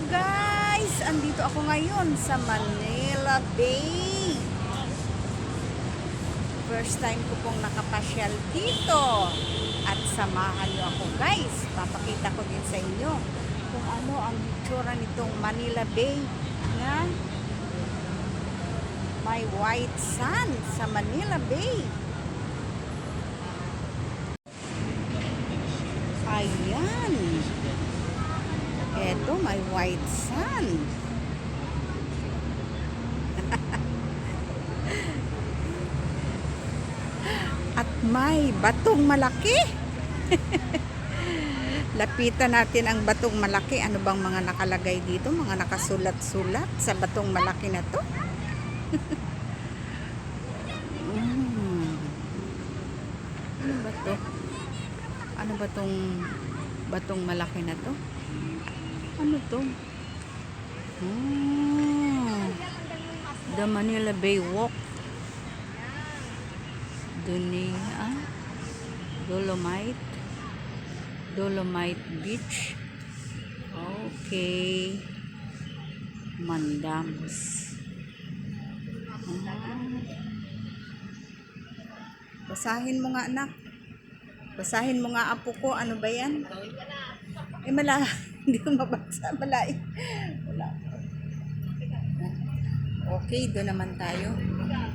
guys! Andito ako ngayon sa Manila Bay. First time ko pong nakapasyal dito. At samahan niyo ako guys. Papakita ko din sa inyo kung ano ang itsura nitong Manila Bay na may white sand sa Manila Bay. Ayan. Eto, may white sand. At may batong malaki. Lapitan natin ang batong malaki. Ano bang mga nakalagay dito? Mga nakasulat-sulat sa batong malaki na to. Ano ba to? Ano ba tong batong malaki na to? Ano to? The Manila Bay Walk. Dolomite Beach. Okay. Mandams. Basahin mo nga, anak. Basahin mo nga, apo ko. Ano ba yan? Hindi ko mabasa. Malay. Wala. Okay, doon naman tayo.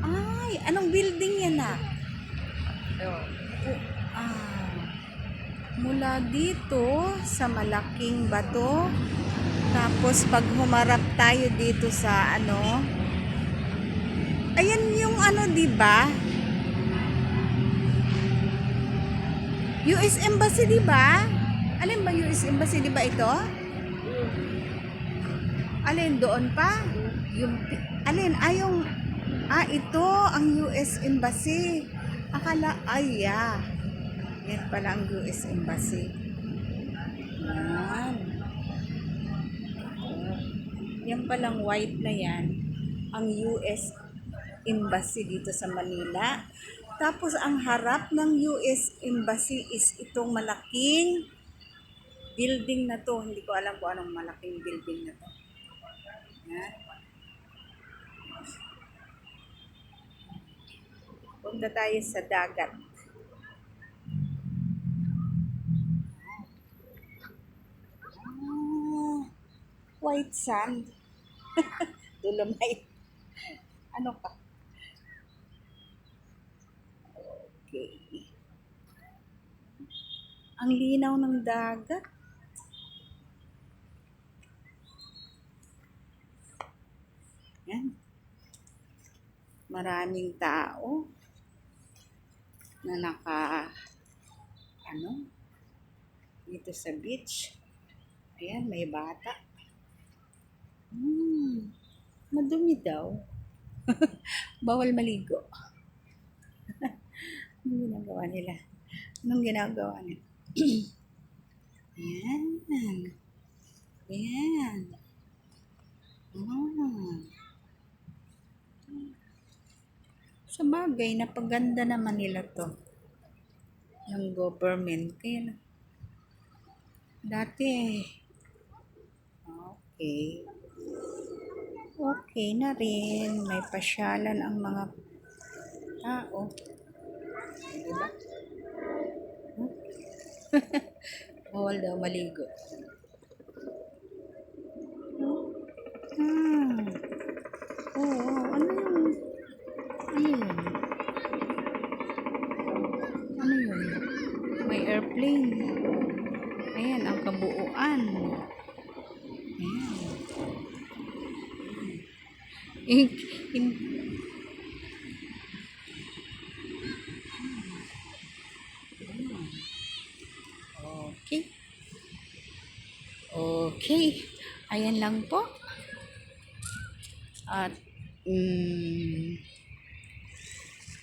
Ay, anong building yan na? Mula dito sa malaking bato. Tapos pag humarap tayo dito sa ayan yung di ba? US Embassy, di ba? Alin ba US Embassy, di ba ito? Alin doon pa? Alin? Ito ang US Embassy. Akala, yan pala ang US Embassy. Yan palang white na yan, ang US Embassy dito sa Manila. Tapos ang harap ng US Embassy is itong malaking building na to. Hindi ko alam kung anong malaking building na to. Yan. Punta tayo sa dagat. White sand. Dolomite. Ano pa? Okay. Ang linaw ng dagat. Yan. Maraming tao na dito sa beach. Ayan, may bata. Madumi daw. Bawal maligo. Anong ginagawa nila? Ayan. Ayan. Sa bagay, napaganda naman nila to. Yung government. Kaya dati okay na rin. May pasyalan ang mga tao. Diba? Bawal daw maligo. Ano yun? May airplane. Ayan, ang kabuuan. Ayan. Okay. Ayan lang po. At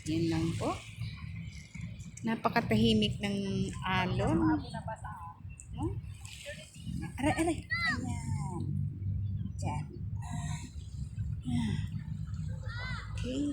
yan lang po. Napakatahimik ng alon. Aray. Ayan. Diyan. Okay.